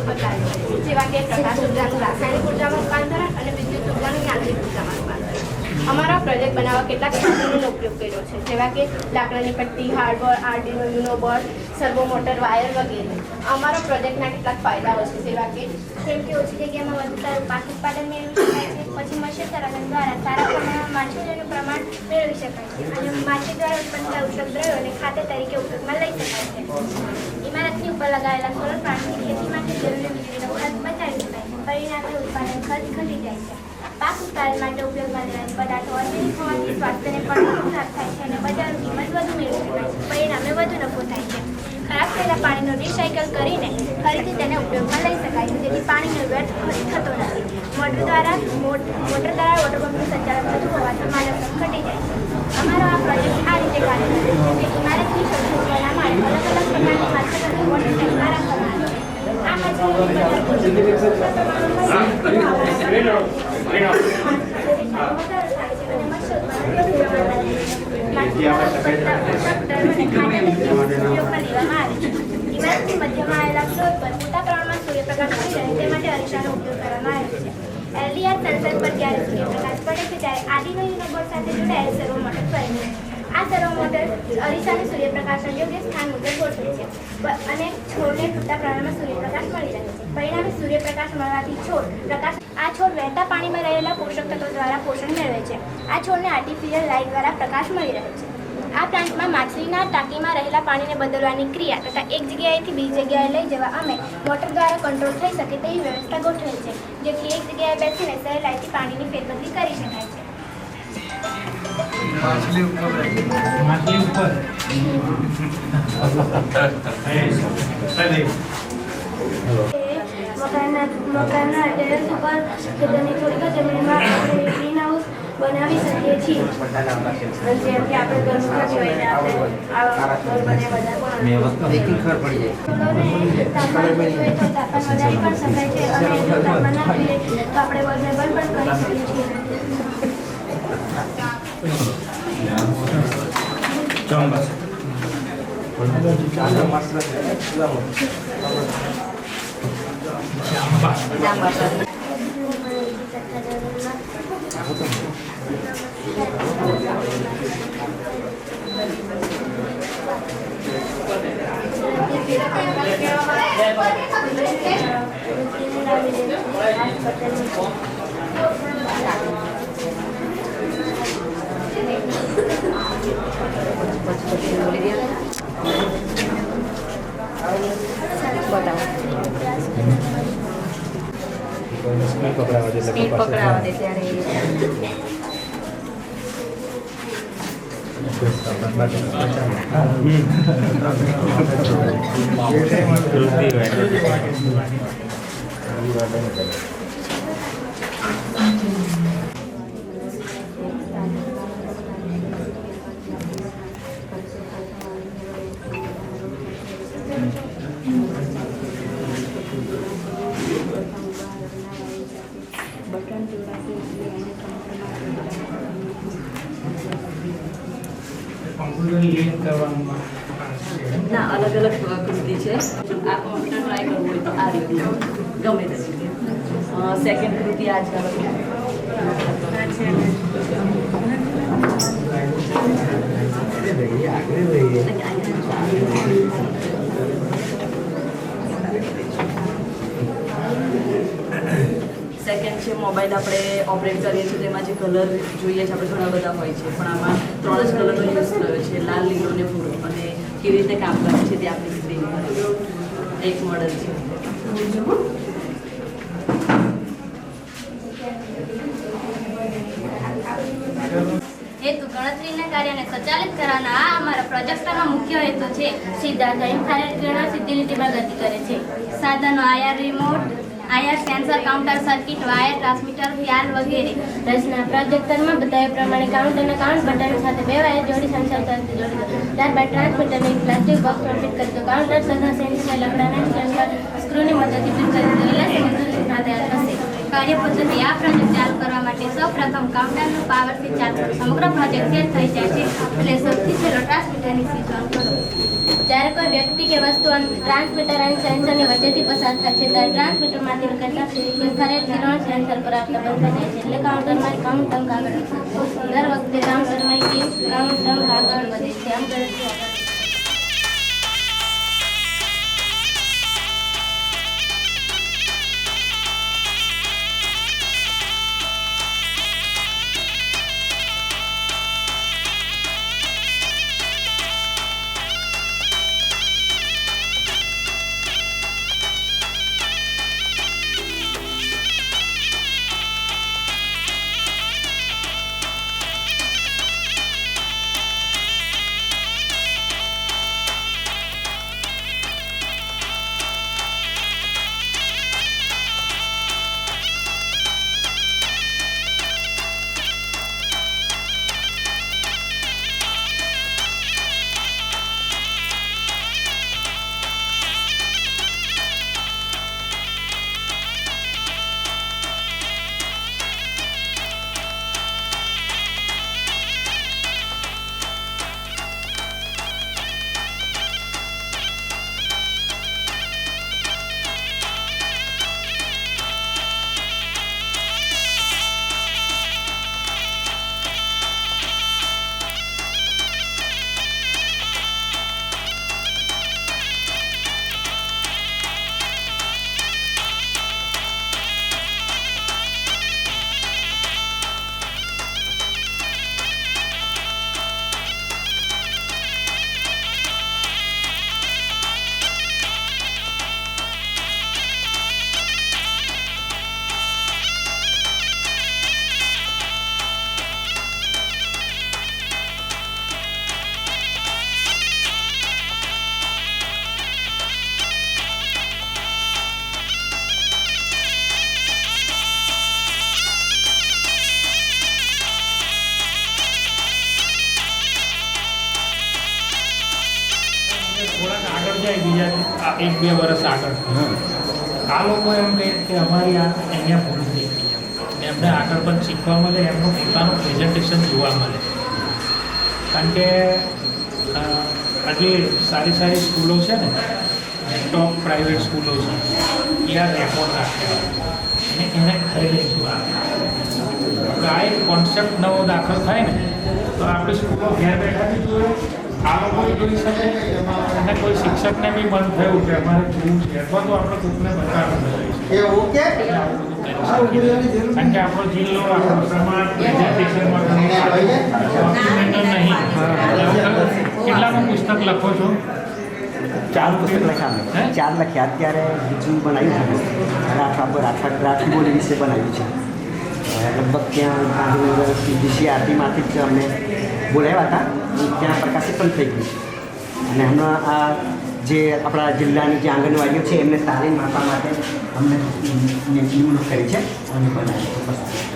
પર કાર્ય કરે છે, જેવા કે પ્રકાશ ઉર્જાનું રાસાયણિક ઉર્જામાં રૂપાંતરણ અને વિદ્યુત ઉર્જાનું યાંત્રિક ઉર્જામાં રૂપાંતરણ. અમારા પ્રોજેક્ટ બનાવવા કેટલાક સાધનોનો ઉપયોગ કર્યો છે, જેવા કે લાકડાની પટ્ટી, હાર્ડબોર્ડ, આર્ડિનો યુનો બોર્ડ, સર્વો મોટર, વાયર વગેરે. અમારા પ્રોજેક્ટના કેટલાક ફાયદાઓ છે, જેવા કે જેમ કે ઓછી જગ્યામાં વધુ સારું પાક ઉત્પાદન મેળવી શકાય છે, પછી મત્સ્ય સંરક્ષણ દ્વારા સારા પ્રમાણમાં માછલીનું પ્રમાણ મેળવી શકાય છે અને માછલી દ્વારા ઉત્પન્ન થતા ઉપદ્રવ્યોને ખાતર તરીકે ઉપયોગમાં લઈ શકાય છે. ઇમારતની ઉપર લગાવેલા સોલર પ્લાન્ટની ખેતી માટે જરૂરી વીજળીનો ખર્ચ બચાવી શકાય છે, પરિણામે ઉત્પાદન ખર્ચ ઘટી જાય છે. પાક ઉત્પાદન માટે ઉપયોગમાં લેવાતા પદાર્થો ઓર્ગેનિક હોવાથી સ્વાસ્થ્યને પણ નુકસાન થાય છે અને બજારની કિંમત વધુ મેળવી શકાય છે, પરિણામે વધુ નફો થાય છે. ખરાબ થયેલા પાણીનો રિસાયકલ કરીને ફરીથી તેને ઉપયોગમાં લઈ શકાય છે, જેથી પાણીનો વ્યર્થ થતો નથી. મોટર દ્વારા વોટર પંપનું સંચાલન થતું હોવાથી માનવ શ્રમ ઘટી જાય છે. અમારો આ પ્રોજેક્ટ આ રીતે કાર્ય કરે છે કે ઇમારતની સૌથી માળે અલગ અલગ પ્રકારની માછલીઓને વોટર ટેન્કમાં રાખવામાં આવે છે. આ માછલીઓની ઇમારતની મધ્યમાં આવેલા ફ્લોર પર મોટા પ્રમાણમાં સૂર્યપ્રકાશ મળી રહે તે માટે અરીસાનો ઉપયોગ કરવામાં આવે છે. એલડીઆર સેન્સર પર જ્યારે સૂર્યપ્રકાશ પડે છે ત્યારે આર્ડિનો યુનો બોર્ડ સાથે જોડાયેલ સર્વો મોટર ફરે છે. આ સર્વો મોટર અરીસાને સૂર્યપ્રકાશના યોગ્ય સ્થાન મુજબ ગોઠવે છે અને છોડને પૂરતા પ્રમાણમાં સૂર્યપ્રકાશ મળી રહે છે. પરિણામે સૂર્યપ્રકાશ મળવાથી આ છોડ વહેતા પાણીમાં રહેલા પોષક તત્વો દ્વારા પોષણ મેળવે છે. આ છોડને આર્ટિફિશિયલ લાઇટ દ્વારા પ્રકાશ મળી રહે છે. આ પ્લાન્ટમાં માછલીના ટાંકીમાં રહેલા પાણીને બદલવાની ક્રિયા તથા એક જગ્યાએથી બીજી જગ્યાએ લઈ જવા અમે મોટર દ્વારા કંટ્રોલ થઈ શકે તેવી વ્યવસ્થા ગોઠવેલ છે, જેથી એક જગ્યાએ બેસીને સહેલાઈથી પાણીની ફેરબદલી કરી શકાય છે. મકાનના ટેરેસ ઉપર ખેતરની થોડીક જમીનમાં ગ્રીન હાઉસ બનાવી શકીએ છીએ. જેમ કે આપણે ઘરમાં જોઈને આપણે ઘર બનાવ્યા તાપમાન વધારી પણ શકાય છે અને તાપમાન ના જોઈએ તો આપણે બંને બંધ પણ કરી શકીએ સ્પીડ પકડાવા દે ત્યારે ના અલગ અલગ કૃતિ છે. આ કોમ્પ્યુટર ટ્રાય કરવું હોય તો આ રીતે ગમે તે રીતે. સેકન્ડ કૃતિ આ જ સેકન્ડ છે મોબાઈલ આપણે ઓપરેટ કરીએ છીએ તેમાં જે કલર જોઈએ છે આપણે ઘણા બધા હોય છે, પણ આમાં 3 જ કલરનો યુઝ થયો છે, લાલ, લીલો અને ભૂરો, અને કેવી રીતે કામ કરે છે તે આપણી સ્ક્રીન એક મોડલ છે. હેતુ ગણતરીના કાર્યને સંચાલિત કરવાના આ અમારા પ્રોજેક્ટનો મુખ્ય હેતુ છે. સિદ્ધાર્થ ઇન્ફ્રારેડ કિરણો સીધી લીટીમાં ગતિ કરે છે. સાધનો IR remote, IR sensor, counter circuit, wire, transmitter, yard વગેરે. રચના પ્રોજેક્ટરમાં બતાવ્યા પ્રમાણે કાઉન્ટરના કાઉન્ટ બટન સાથે 2 વાયર જોડી સંચાર સાથે જોડી દો. ત્યારબાદ ટ્રાન્સમીટરને એક પ્લાસ્ટિક બોક્સમાં ફિટ કરી દો. કાઉન્ટર તથા સેન્સરને લકડાના સેન્સર સ્ક્રૂની મદદથી ફિટ કરી દો. એટલે સમજૂતીમાં તૈયાર થશે. કાર્ય પદ્ધતિ આ પ્રોજેક્ટ ચાલુ કરવા માટે સૌપ્રથમ કાઉન્ટરનું પાવરથી ચાલુ કરો. સમગ્ર પ્રોજેક્ટ સેટ થઈ જાય છે એટલે સૌથી છેલ્લો ટ્રાન્સમીટરની સ્વિચ ઓન કરો. જ્યારે કોઈ વ્યક્તિ કે વસ્તુ ટ્રાન્સમીટર અને સેન્સરની વચ્ચેથી પસાર થાય છે ત્યારે ટ્રાન્સમીટરમાંથી નીકળતા ઇન્ફ્રારેડ કિરણો સેન્સર પર આવતા બંધ થઈ જાય છે. એટલે કાઉન્ટરમાં કાઉન્ટ અંક આગળ વધે. દર વખતે કાઉન્ટરમાં કાઉન્ટ અંક આગળ વધે છે. આમ ગણતરી આગળ થોડાક આગળ જાય બીજા 1-2 વર્ષ આગળ આ લોકો એમ કહે કે અમારી આ અહીંયા ભૂલ થઈ ગઈ એમને આગળ પણ શીખવા મળે, એમનું પોતાનું પ્રેઝન્ટેશન જોવા મળે. કારણ કે હજી સારી સારી સ્કૂલો છે ને, ટોપ પ્રાઇવેટ સ્કૂલો છે, એ આ રેકોર્ડ રાખે અને એને ખરીદીશું આવે. તો આ એક કોન્સેપ્ટ નવો દાખલ થાય ને તો આપણી સ્કૂલો ઘેર બેઠાથી જોઈએ, આ લોકો જોઈ શકે અને કોઈ શિક્ષકને બી મન થયું કે અમારે જોવું છે અથવા તો આપણે કોઈને બતાવવું કારણ કે આપણો જિલ્લો આપણો સમાજ પ્રેઝન્ટેશનમાં નહીં. કેટલાનું પુસ્તક લખો છો? 4 પુસ્તક લખ્યા. 4 લખ્યા. અત્યારે બીજું બનાવ્યું છે. આખા ગ્રાફિકોલી વિશે બનાવ્યું છે. લગભગ ત્યાં ગાંધીનગર DCRTમાંથી જ અમને બોલાવ્યા હતા. ત્યાં પ્રકાશિત પણ થઈ ગયું છે. અને હમણાં આ જે આપણા જિલ્લાની જે આંગણવાડીઓ છે એમને તાલીમ આપવા માટે અમને નિમણૂક કરી છે અને બનાવી છે.